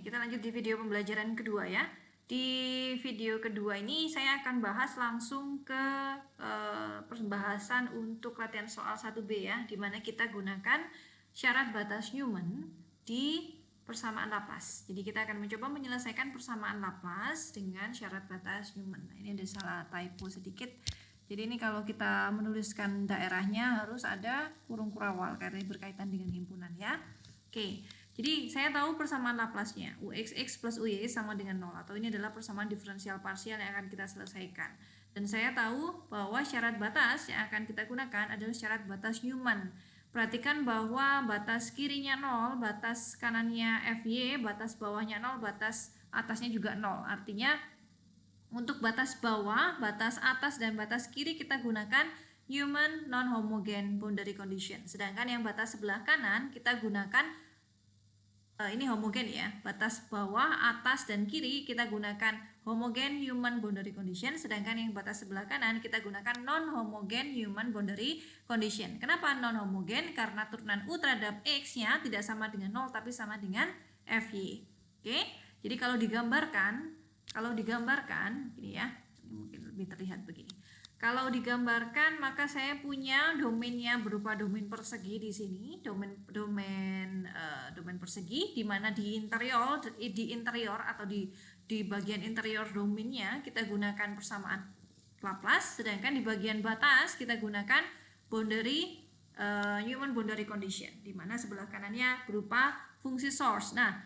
kita lanjut di video pembelajaran kedua ya. Di video kedua ini saya akan bahas langsung ke pembahasan untuk latihan soal 1B ya, dimana kita gunakan syarat batas Newman di persamaan Laplace. Jadi kita akan mencoba menyelesaikan persamaan Laplace dengan syarat batas Newman. Nah, ini ada salah typo sedikit. Jadi ini kalau kita menuliskan daerahnya harus ada kurung kurawal karena berkaitan dengan himpunan ya. Oke. Jadi saya tahu persamaan Laplace-nya, UXX plus UY sama dengan 0, atau ini adalah persamaan diferensial parsial yang akan kita selesaikan. Dan saya tahu bahwa syarat batas yang akan kita gunakan adalah syarat batas Newman. Perhatikan bahwa batas kirinya 0, batas kanannya FY, batas bawahnya 0, batas atasnya juga 0. Artinya untuk batas bawah, batas atas, dan batas kiri kita gunakan Newman non-homogen boundary condition. Sedangkan yang batas sebelah kanan kita gunakan ini homogen ya, batas bawah, atas, dan kiri kita gunakan homogen Newman boundary condition, sedangkan yang batas sebelah kanan kita gunakan non-homogen Newman boundary condition. Kenapa non-homogen? Karena turunan U terhadap X-nya tidak sama dengan 0 tapi sama dengan FY. Oke, jadi kalau digambarkan gini ya, ini mungkin lebih terlihat begini. Kalau digambarkan maka saya punya domainnya berupa domain persegi di sini, domain persegi, di mana di interior atau di bagian interior domainnya kita gunakan persamaan Laplace, sedangkan di bagian batas kita gunakan Newman boundary condition, di mana sebelah kanannya berupa fungsi source. Nah,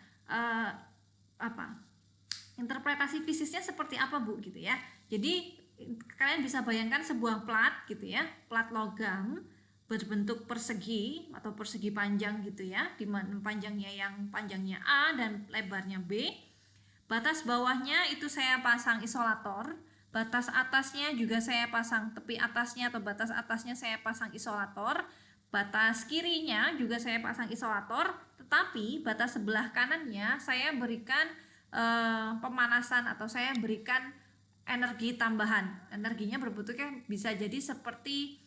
interpretasi fisisnya seperti apa Bu gitu ya. Jadi kalian bisa bayangkan sebuah plat gitu ya, plat logam berbentuk persegi atau persegi panjang gitu ya, di mana panjangnya A dan lebarnya B. Batas bawahnya itu saya pasang isolator, batas atasnya juga saya pasang tepi atasnya atau batas atasnya saya pasang isolator, batas kirinya juga saya pasang isolator, tetapi batas sebelah kanannya saya berikan pemanasan atau saya berikan energi tambahan. Energinya berbentuknya bisa jadi seperti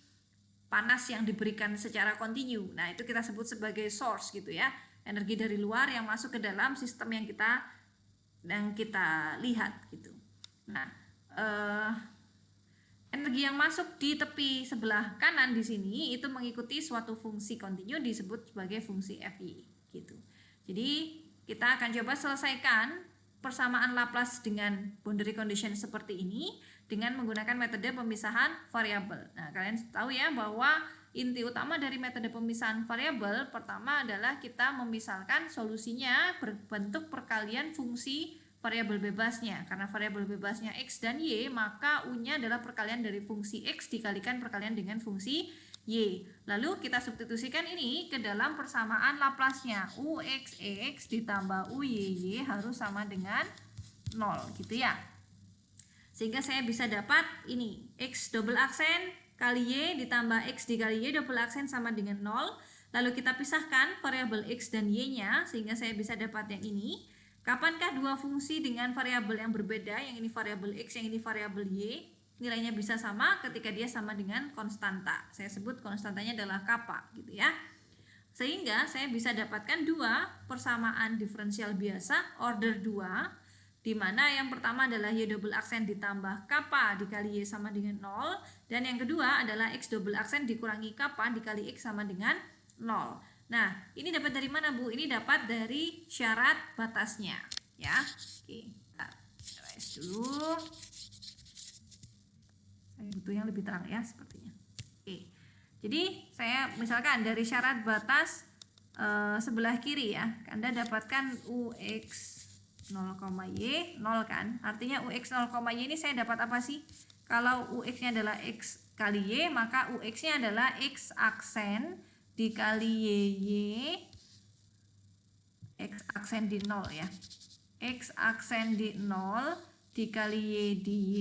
panas yang diberikan secara kontinu. Nah, itu kita sebut sebagai source gitu ya. Energi dari luar yang masuk ke dalam sistem yang kita lihat gitu. Nah, energi yang masuk di tepi sebelah kanan di sini itu mengikuti suatu fungsi kontinu disebut sebagai fungsi FY gitu. Jadi, kita akan coba selesaikan persamaan Laplace dengan boundary condition seperti ini dengan menggunakan metode pemisahan variabel. Nah, kalian tahu ya bahwa inti utama dari metode pemisahan variabel pertama adalah kita memisahkan solusinya berbentuk perkalian fungsi variabel bebasnya. Karena variabel bebasnya X dan Y, maka U-nya adalah perkalian dari fungsi X dikalikan perkalian dengan fungsi Y. Lalu kita substitusikan ini ke dalam persamaan Laplace-nya. UXX ditambah UYY harus sama dengan 0 gitu ya. Sehingga saya bisa dapat ini X double aksen kali Y ditambah X dikali Y double aksen sama dengan 0. Lalu kita pisahkan variabel X dan Y-nya sehingga saya bisa dapat yang ini. Kapankah dua fungsi dengan variabel yang berbeda, yang ini variabel X, yang ini variabel Y, nilainya bisa sama ketika dia sama dengan konstanta. Saya sebut konstantanya adalah kappa gitu ya. Sehingga saya bisa dapatkan dua persamaan diferensial biasa order 2, di mana yang pertama adalah Y double aksen ditambah kappa dikali Y sama dengan 0, dan yang kedua adalah X double aksen dikurangi kappa dikali X sama dengan 0. Nah, ini dapat dari mana Bu? Ini dapat dari syarat batasnya ya. Oke, kita erase dulu. Saya butuh yang lebih terang ya sepertinya. Oke. Jadi saya misalkan dari syarat batas sebelah kiri ya, Anda dapatkan UX 0,Y 0 kan? Artinya UX 0,Y ini saya dapat apa sih? Kalau UX-nya adalah X kali Y, maka UX-nya adalah X aksen dikali YY, X aksen di 0 ya. X aksen di 0 dikali Y di Y,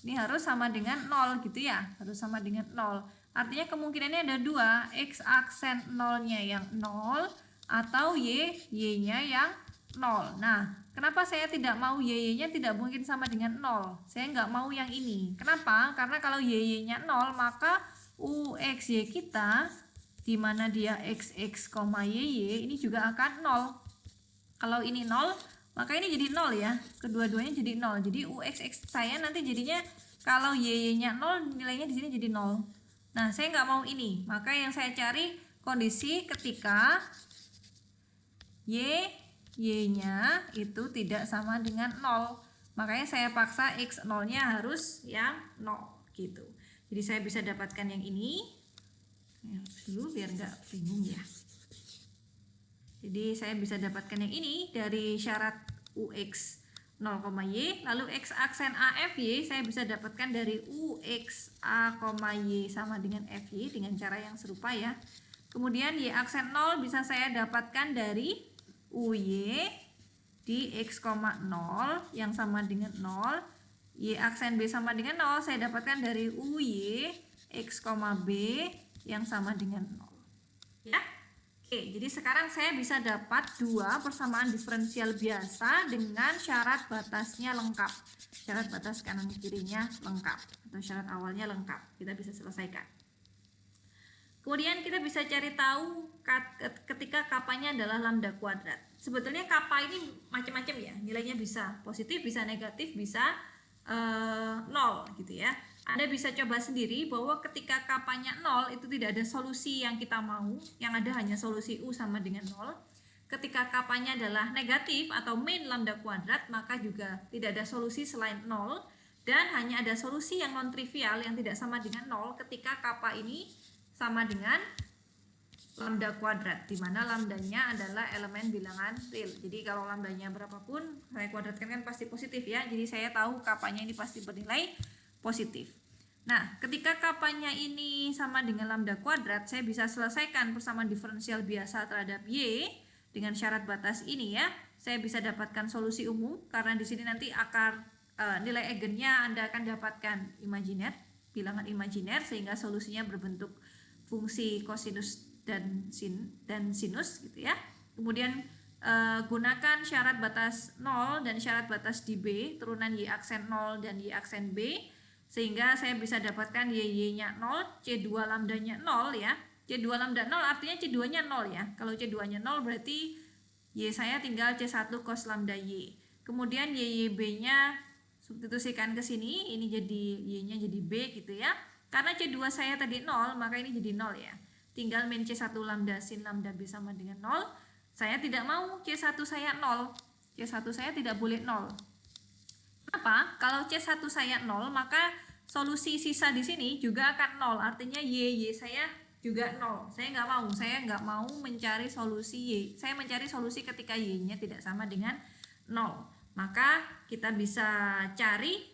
ini harus sama dengan 0 gitu ya, harus sama dengan 0. Artinya kemungkinannya ada dua, X aksen 0-nya yang 0 atau Y-nya yang 0. Nah, kenapa saya tidak mau Y-nya tidak mungkin sama dengan 0? Saya nggak mau yang ini. Kenapa? Karena kalau Y-nya 0, maka UXY kita di mana dia XX, YY ini juga akan 0. Kalau ini 0, maka ini jadi 0 ya. Kedua-duanya jadi 0. Jadi UX saya nanti jadinya kalau Y-nya 0, nilainya di sini jadi 0. Nah, saya nggak mau ini. Maka yang saya cari kondisi ketika Y-nya itu tidak sama dengan 0. Makanya saya paksa X0-nya harus yang 0 gitu. Jadi saya bisa dapatkan yang ini. Dulu biar nggak bingung ya. Jadi saya bisa dapatkan yang ini dari syarat UX 0,Y. Lalu X aksen AFY saya bisa dapatkan dari UX A, Y sama dengan FY dengan cara yang serupa ya. Kemudian Y aksen 0 bisa saya dapatkan dari UY di X, 0 yang sama dengan 0. Y aksen B sama dengan 0 saya dapatkan dari UY X, B yang sama dengan 0 ya. Oke, jadi sekarang saya bisa dapat dua persamaan diferensial biasa dengan syarat batasnya lengkap. Syarat batas kanan kirinya lengkap atau syarat awalnya lengkap. Kita bisa selesaikan. Kemudian kita bisa cari tahu ketika kapanya adalah lambda kuadrat. Sebetulnya kappa ini macam-macam ya, nilainya bisa positif, bisa negatif, bisa 0 gitu ya. Anda bisa coba sendiri bahwa ketika kapanya 0 itu tidak ada solusi yang kita mau, yang ada hanya solusi U sama dengan 0. Ketika kapanya adalah negatif atau min lambda kuadrat, maka juga tidak ada solusi selain 0 dan hanya ada solusi yang non trivial yang tidak sama dengan 0 ketika kappa ini sama dengan lambda kuadrat, di mana lambdanya adalah elemen bilangan real. Jadi kalau lambdanya berapapun saya kuadratkan kan pasti positif ya. Jadi saya tahu kapanya ini pasti bernilai positif. Nah, ketika kapanya ini sama dengan lambda kuadrat, saya bisa selesaikan persamaan diferensial biasa terhadap Y dengan syarat batas ini ya. Saya bisa dapatkan solusi umum karena di sini nanti akar nilai eigennya Anda akan dapatkan imajiner, bilangan imajiner, sehingga solusinya berbentuk fungsi kosinus dan sinus gitu ya. Kemudian gunakan syarat batas 0 dan syarat batas di B, turunan Y aksen 0 dan Y aksen B, sehingga saya bisa dapatkan Y-nya 0, C2 lambdanya 0 ya. C2 lambda 0 artinya C2-nya 0 ya. Kalau C2-nya 0 berarti Y saya tinggal C1 cos lambda Y. Kemudian YB-nya substitusikan ke sini, ini jadi Y-nya jadi B gitu ya. Karena C2 saya tadi 0, maka ini jadi 0 ya. Tinggal min C1 lambda sin lambda B sama dengan 0. Saya tidak mau C1 saya 0. C1 saya tidak boleh 0. Kenapa? Kalau C1 saya 0, maka solusi sisa di sini juga akan 0. Artinya Y saya juga 0. Saya nggak mau mencari solusi Y. Saya mencari solusi ketika Y-nya tidak sama dengan 0. Maka kita bisa cari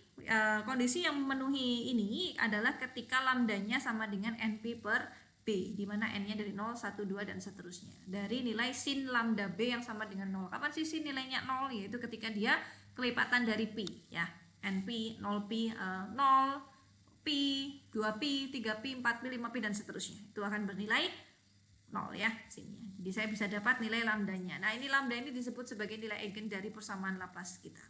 kondisi yang memenuhi ini adalah ketika lambdanya sama dengan NP per B, di mana N-nya dari 0, 1, 2, dan seterusnya. Dari nilai sin lambda B yang sama dengan 0. Kapan sih sin nilainya 0? Yaitu ketika dia kelipatan dari Pi. Ya. NP, 0Pi, 0, Pi, 2Pi, 3Pi, 4Pi, 5Pi, dan seterusnya. Itu akan bernilai 0 ya sinnya. Jadi saya bisa dapat nilai lambdanya. Nah, ini lambda ini disebut sebagai nilai eigen dari persamaan lapas kita.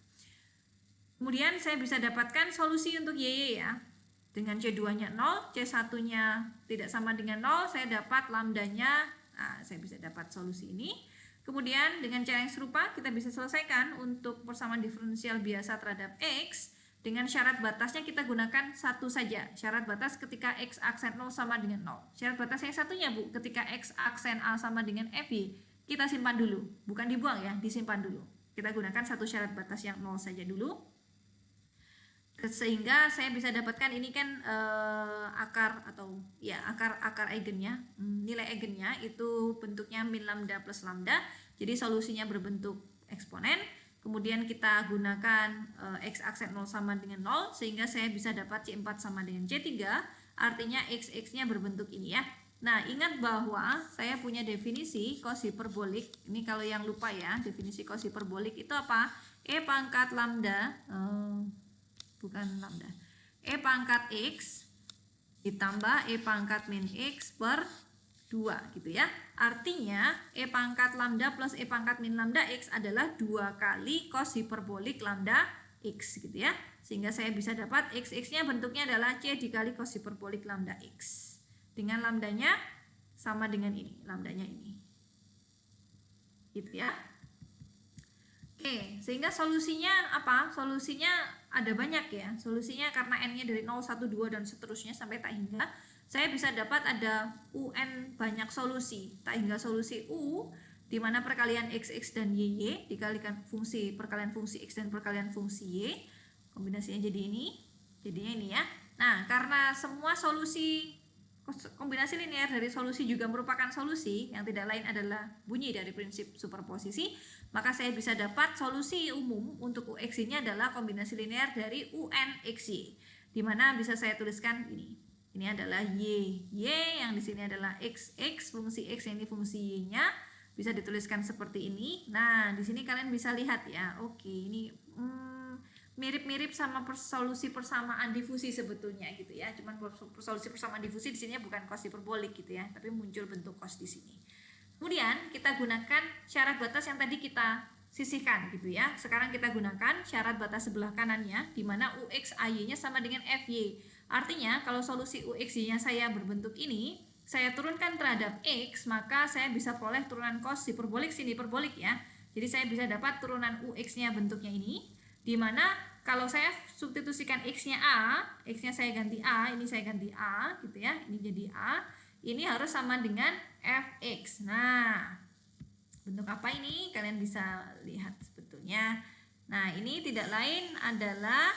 Kemudian saya bisa dapatkan solusi untuk Y ya. Dengan C2-nya 0, C1-nya tidak sama dengan 0, saya dapat lambdanya, nah, saya bisa dapat solusi ini. Kemudian dengan cara yang serupa kita bisa selesaikan untuk persamaan diferensial biasa terhadap X. Dengan syarat batasnya kita gunakan satu saja. Syarat batas ketika X aksen 0 sama dengan 0. Syarat batas yang satunya Bu, ketika X aksen A sama dengan FY, kita simpan dulu. Bukan dibuang ya, disimpan dulu. Kita gunakan satu syarat batas yang 0 saja dulu. Sehingga saya bisa dapatkan ini kan akar atau ya akar eigennya, nilai eigennya itu bentuknya min lambda plus lambda. Jadi solusinya berbentuk eksponen. Kemudian kita gunakan X aksen 0 sama dengan 0 sehingga saya bisa dapat C4 sama dengan C3. Artinya X-nya berbentuk ini ya. Nah, ingat bahwa saya punya definisi cos hiperbolik. Ini kalau yang lupa ya, definisi cos hiperbolik itu apa? E pangkat lambda bukan lambda, E pangkat X ditambah E pangkat min X per 2 gitu ya. Artinya E pangkat lambda plus E pangkat min lambda X adalah 2 kali cos hiperbolik lambda X gitu ya. Sehingga saya bisa dapat X-nya bentuknya adalah C dikali cos hiperbolik lambda X. Dengan lambdanya sama dengan ini, lambdanya ini gitu ya. Oke, sehingga solusinya apa? Solusinya ada banyak ya. Solusinya karena n-nya dari 0, 1, 2 dan seterusnya sampai tak hingga, saya bisa dapat ada UN banyak solusi. Tak hingga solusi U di mana perkalian x dan y dikalikan fungsi perkalian fungsi x dan perkalian fungsi y. Kombinasinya jadinya ini ya. Nah, karena semua solusi kombinasi linear dari solusi juga merupakan solusi yang tidak lain adalah bunyi dari prinsip superposisi, maka saya bisa dapat solusi umum untuk UX ini adalah kombinasi linear dari UN XY, di mana bisa saya tuliskan ini. Ini adalah Y yang di sini adalah XX, fungsi X, yang ini fungsi Y-nya, bisa dituliskan seperti ini. Nah, di sini kalian bisa lihat ya. Oke, ini mirip-mirip sama solusi persamaan difusi sebetulnya gitu ya. Cuman solusi persamaan difusi di sini bukan cos hiperbolik gitu ya, tapi muncul bentuk cos di sini. Kemudian kita gunakan syarat batas yang tadi kita sisihkan gitu ya. Sekarang kita gunakan syarat batas sebelah kanannya di mana UX AY-nya sama dengan FY. Artinya kalau solusi UX Y-nya saya berbentuk ini, saya turunkan terhadap X, maka saya bisa peroleh turunan cos hiperbolik sin hiperbolik ya. Jadi saya bisa dapat turunan UX-nya bentuknya ini, di mana kalau saya substitusikan X-nya A, X-nya saya ganti A, ini saya ganti A gitu ya, ini jadi A, ini harus sama dengan Fx. Nah, bentuk apa ini? Kalian bisa lihat sebetulnya. Nah, ini tidak lain adalah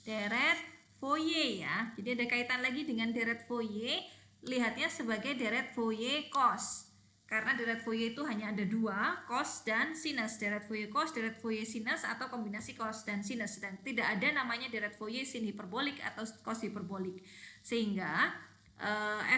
deret Fourier ya. Jadi ada kaitan lagi dengan deret Fourier, lihatnya sebagai deret Fourier cos. Karena deret Fourier itu hanya ada dua, cos dan sinus. Deret Fourier cos, deret Fourier sinus, atau kombinasi cos dan sinus. Dan tidak ada namanya deret Fourier sin hiperbolik atau cos hiperbolik. Sehingga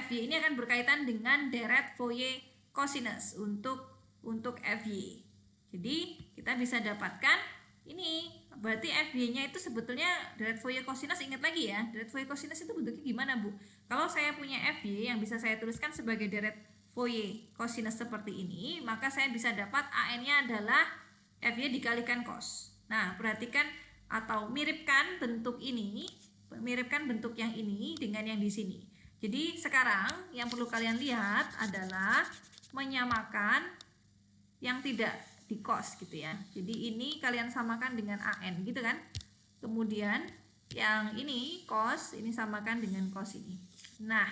Fy ini akan berkaitan dengan deret Fourier cosinus untuk Fy. Jadi kita bisa dapatkan ini. Berarti Fy-nya itu sebetulnya deret Fourier cosinus. Ingat lagi ya, deret Fourier cosinus itu bentuknya gimana, Bu? Kalau saya punya Fy yang bisa saya tuliskan sebagai deret Fourier cosinus seperti ini, maka saya bisa dapat AN-nya adalah Fy dikalikan cos. Nah, perhatikan atau miripkan bentuk ini, miripkan bentuk yang ini dengan yang di sini. Jadi sekarang yang perlu kalian lihat adalah menyamakan yang tidak di cos gitu ya. Jadi ini kalian samakan dengan AN gitu kan. Kemudian yang ini cos, ini samakan dengan cos ini. Nah,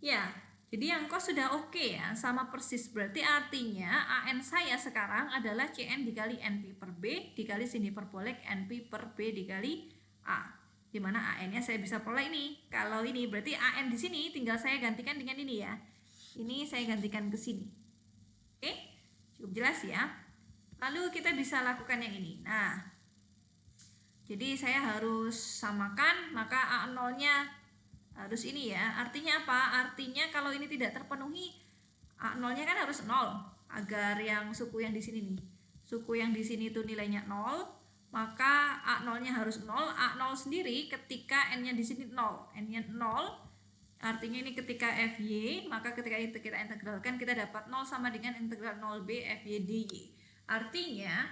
ya. Jadi yang cos sudah oke ya, sama persis. Berarti artinya AN saya sekarang adalah CN dikali NP per B dikali sin hiperbolik NP per B dikali A. Dimana AN-nya saya bisa peroleh ini. Kalau ini berarti AN di sini tinggal saya gantikan dengan ini ya. Ini saya gantikan ke sini. Oke, cukup jelas ya. Lalu kita bisa lakukan yang ini. Nah, jadi saya harus samakan, maka A0-nya harus ini ya. Artinya apa? Artinya kalau ini tidak terpenuhi, A0-nya kan harus 0 agar yang suku yang di sini nih. Suku yang di sini itu nilainya 0, maka A0-nya harus 0. A0 sendiri ketika N-nya di sini 0. N-nya 0, artinya ini ketika Fy, maka ketika kita integralkan kita dapat 0 sama dengan integral 0B Fy dy. Artinya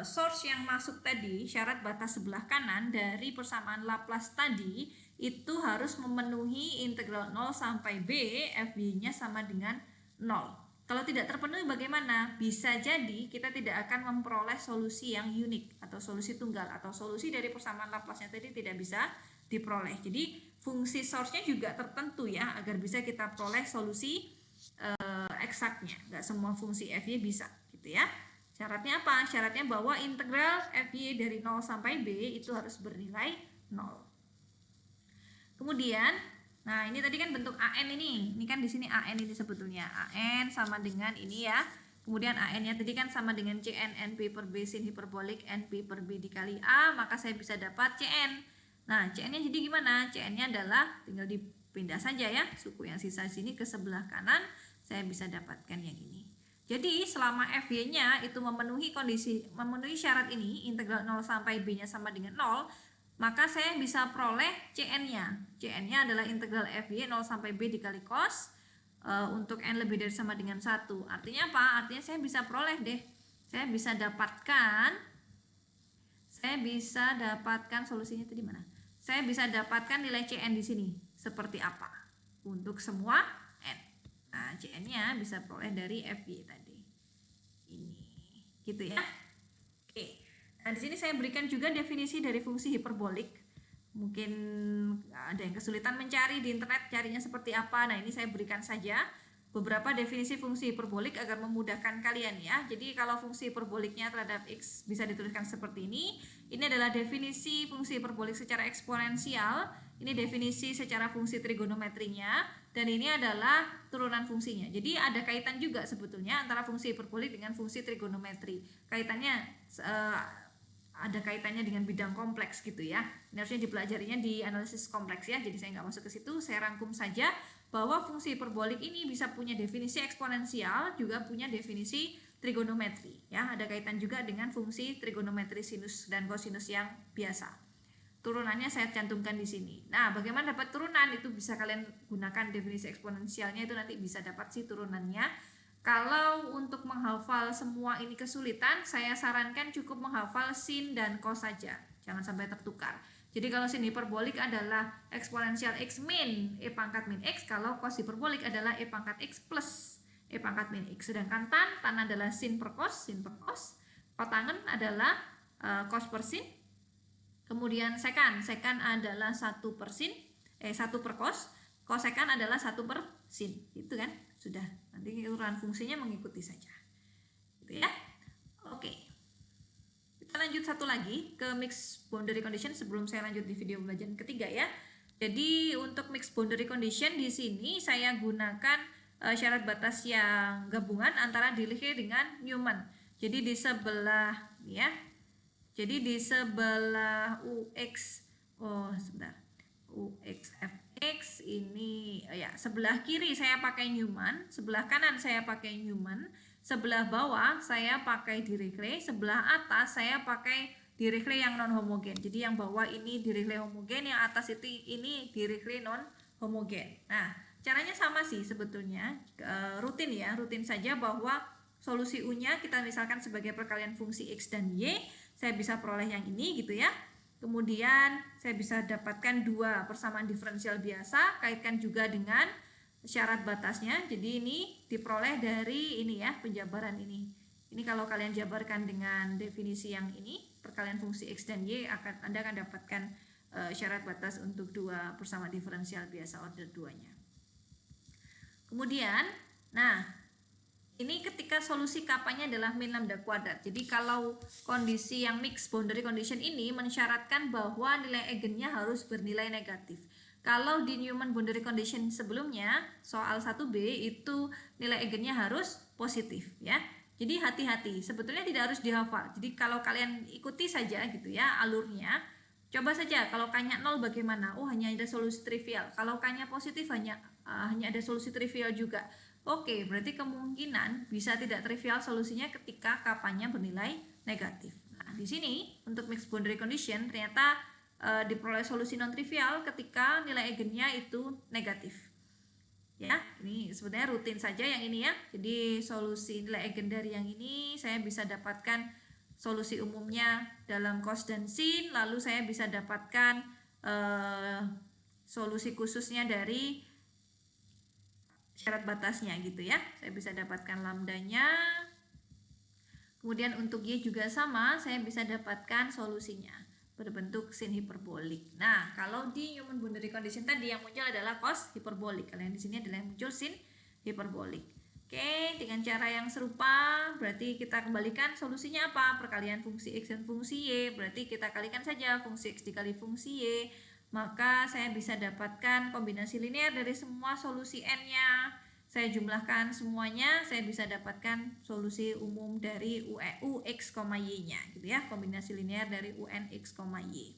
source yang masuk tadi, syarat batas sebelah kanan dari persamaan Laplace tadi itu harus memenuhi integral 0 sampai B, Fy-nya sama dengan 0. Kalau tidak terpenuhi bagaimana? Bisa jadi kita tidak akan memperoleh solusi yang unik atau solusi tunggal, atau solusi dari persamaan Laplace-nya tadi tidak bisa diperoleh. Jadi fungsi source-nya juga tertentu ya, agar bisa kita peroleh solusi eksaknya. Nggak semua fungsi Fy bisa gitu ya. Syaratnya apa? Syaratnya bahwa integral Fy dari 0 sampai B itu harus bernilai 0. Kemudian, nah ini tadi kan bentuk AN ini kan di sini AN ini sebetulnya AN sama dengan ini ya. Kemudian AN-nya tadi kan sama dengan CN NP per B sin hiperbolik NP per B dikali A, maka saya bisa dapat CN. Nah, CN-nya jadi gimana? CN-nya adalah tinggal dipindah saja ya, suku yang sisa sini ke sebelah kanan, saya bisa dapatkan yang ini. Jadi selama Fy-nya itu memenuhi syarat ini, integral 0 sampai B-nya sama dengan 0, maka saya bisa peroleh CN-nya. CN-nya adalah integral Fy 0 sampai B dikali cos untuk N lebih dari sama dengan 1. Artinya apa? Artinya saya bisa peroleh deh. Saya bisa dapatkan solusinya tadi mana? Saya bisa dapatkan nilai CN di sini seperti apa untuk semua N. Nah, CN-nya bisa peroleh dari Fy tadi. Ini. Gitu ya. Oke. Nah, di sini saya berikan juga definisi dari fungsi hiperbolik. Mungkin ada yang kesulitan mencari di internet, carinya seperti apa. Nah, ini saya berikan saja beberapa definisi fungsi hiperbolik agar memudahkan kalian ya. Jadi kalau fungsi hiperboliknya terhadap X bisa dituliskan seperti ini. Ini adalah definisi fungsi hiperbolik secara eksponensial. Ini definisi secara fungsi trigonometrinya. Dan ini adalah turunan fungsinya. Jadi ada kaitan juga sebetulnya antara fungsi hiperbolik dengan fungsi trigonometri. Kaitannya ada kaitannya dengan bidang kompleks gitu ya. Ini harusnya dipelajarinya di analisis kompleks ya. Jadi saya nggak masuk ke situ. Saya rangkum saja bahwa fungsi hiperbolik ini bisa punya definisi eksponensial, juga punya definisi trigonometri ya. Ada kaitan juga dengan fungsi trigonometri sinus dan kosinus yang biasa. Turunannya saya cantumkan di sini. Nah, bagaimana dapat turunan? Itu bisa kalian gunakan definisi eksponensialnya, itu nanti bisa dapat sih turunannya. Kalau untuk menghafal semua ini kesulitan, saya sarankan cukup menghafal sin dan cos saja. Jangan sampai tertukar. Jadi kalau sin hiperbolik adalah eksponensial x min e pangkat min x, kalau cos hiperbolik adalah e pangkat x plus e pangkat min x. Sedangkan tan adalah sin per cos, kotangen adalah cos per sin. Kemudian sekan adalah 1 per sin, 1 per cos, kosekan adalah 1 per sin. Itu kan? Sudah. Nanti urutan fungsinya mengikuti saja. Gitu ya. Oke. Kita lanjut satu lagi ke mixed boundary condition sebelum saya lanjut di video pembelajaran ketiga ya. Jadi untuk mixed boundary condition di sini saya gunakan syarat batas yang gabungan antara Dirichlet dengan Newman. Jadi di sebelah ya. Jadi di sebelah UX UXFX ini ya, sebelah kiri saya pakai Newman, sebelah kanan saya pakai Newman, sebelah bawah saya pakai Dirichlet, sebelah atas saya pakai Dirichlet yang non homogen. Jadi yang bawah ini Dirichlet homogen, yang atas itu ini Dirichlet non homogen. Nah, caranya sama sih sebetulnya, rutin ya, rutin saja bahwa solusi U-nya kita misalkan sebagai perkalian fungsi X dan Y, saya bisa peroleh yang ini gitu ya. Kemudian saya bisa dapatkan dua persamaan diferensial biasa, kaitkan juga dengan syarat batasnya. Jadi ini diperoleh dari ini ya, penjabaran ini. Ini kalau kalian jabarkan dengan definisi yang ini, perkalian fungsi X dan Y, Anda akan dapatkan syarat batas untuk dua persamaan diferensial biasa order 2-nya. Kemudian, nah ini ketika solusi kapanya adalah min lambda kuadrat. Jadi kalau kondisi yang mixed boundary condition ini mensyaratkan bahwa nilai eigennya harus bernilai negatif. Kalau di Newman boundary condition sebelumnya, soal 1B itu nilai eigennya harus positif ya. Jadi hati-hati, sebetulnya tidak harus dihafal. Jadi kalau kalian ikuti saja gitu ya alurnya. Coba saja kalau K-nya 0 bagaimana? Oh, hanya ada solusi trivial. Kalau K-nya positif hanya ada solusi trivial juga. Oke, berarti kemungkinan bisa tidak trivial solusinya ketika kapanya bernilai negatif. Nah, di sini untuk mixed boundary condition ternyata diperoleh solusi non trivial ketika nilai eigennya itu negatif. Ya, ini sebenarnya rutin saja yang ini ya. Jadi solusi nilai eigen dari yang ini saya bisa dapatkan solusi umumnya dalam cos dan sin, lalu saya bisa dapatkan solusi khususnya dari syarat batasnya gitu ya. Saya bisa dapatkan lambdanya. Kemudian untuk Y juga sama, saya bisa dapatkan solusinya berbentuk sin hiperbolik. Nah, kalau di Newman boundary condition tadi yang muncul adalah cos hiperbolik. Kalau yang di sini adalah yang muncul sin hiperbolik. Oke, dengan cara yang serupa berarti kita kembalikan solusinya apa? Perkalian fungsi X dan fungsi Y. Berarti kita kalikan saja fungsi X dikali fungsi Y. Maka saya bisa dapatkan kombinasi linear dari semua solusi n-nya. Saya jumlahkan semuanya, saya bisa dapatkan solusi umum dari ux, y-nya gitu ya, kombinasi linear dari un, x, y.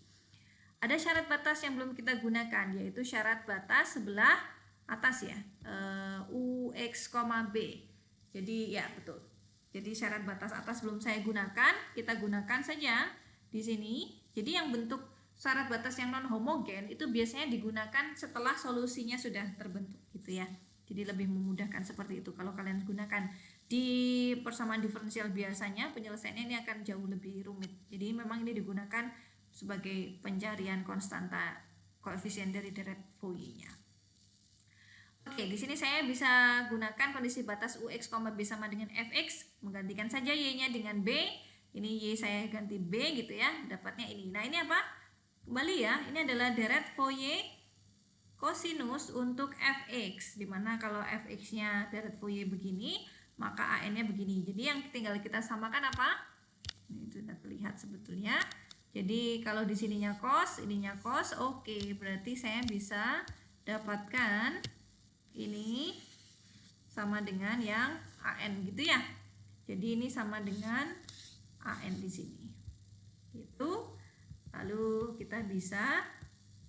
Ada syarat batas yang belum kita gunakan, yaitu syarat batas sebelah atas ya, ux, b. Jadi ya betul. Jadi syarat batas atas belum saya gunakan, kita gunakan saja di sini. Jadi yang bentuk syarat batas yang non homogen itu biasanya digunakan setelah solusinya sudah terbentuk gitu ya. Jadi lebih memudahkan seperti itu. Kalau kalian gunakan di persamaan diferensial biasanya, penyelesaiannya ini akan jauh lebih rumit. Jadi memang ini digunakan sebagai pencarian konstanta koefisien dari deret Fourier-nya. Oke, di sini saya bisa gunakan kondisi batas ux, b sama dengan fx, menggantikan saja y-nya dengan b. Ini Y saya ganti B gitu ya, dapatnya ini. Nah, ini apa? Kembali ya, ini adalah deret Fourier kosinus untuk fx, dimana kalau fx-nya deret Fourier begini, maka an-nya begini. Jadi yang tinggal kita samakan apa? Ini sudah terlihat sebetulnya. Jadi kalau di sininya cos, ininya cos, oke, berarti saya bisa dapatkan ini sama dengan yang an gitu ya. Jadi ini sama dengan an di sini. Itu. Lalu kita bisa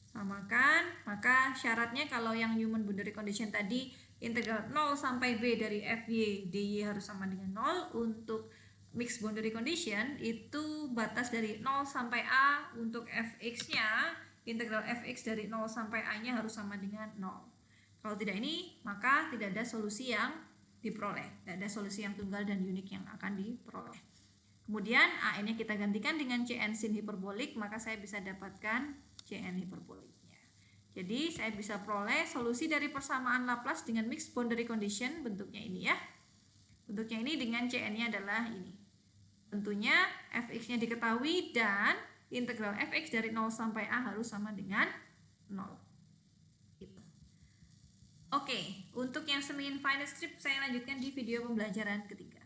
samakan, maka syaratnya kalau yang Newman boundary condition tadi integral 0 sampai b dari fy dy harus sama dengan 0. Untuk mixed boundary condition itu batas dari 0 sampai a untuk fx-nya, integral fx dari 0 sampai a-nya harus sama dengan 0. Kalau tidak ini, maka tidak ada solusi yang diperoleh, tidak ada solusi yang tunggal dan unik yang akan diperoleh. Kemudian an-nya kita gantikan dengan cn sin hiperbolik, maka saya bisa dapatkan cn hiperboliknya. Jadi saya bisa peroleh solusi dari persamaan Laplace dengan mixed boundary condition, bentuknya ini ya. Bentuknya ini dengan cn-nya adalah ini. Tentunya fx-nya diketahui dan integral fx dari 0 sampai a harus sama dengan 0. Gitu. Oke, untuk yang semi-infinite strip saya lanjutkan di video pembelajaran ketiga.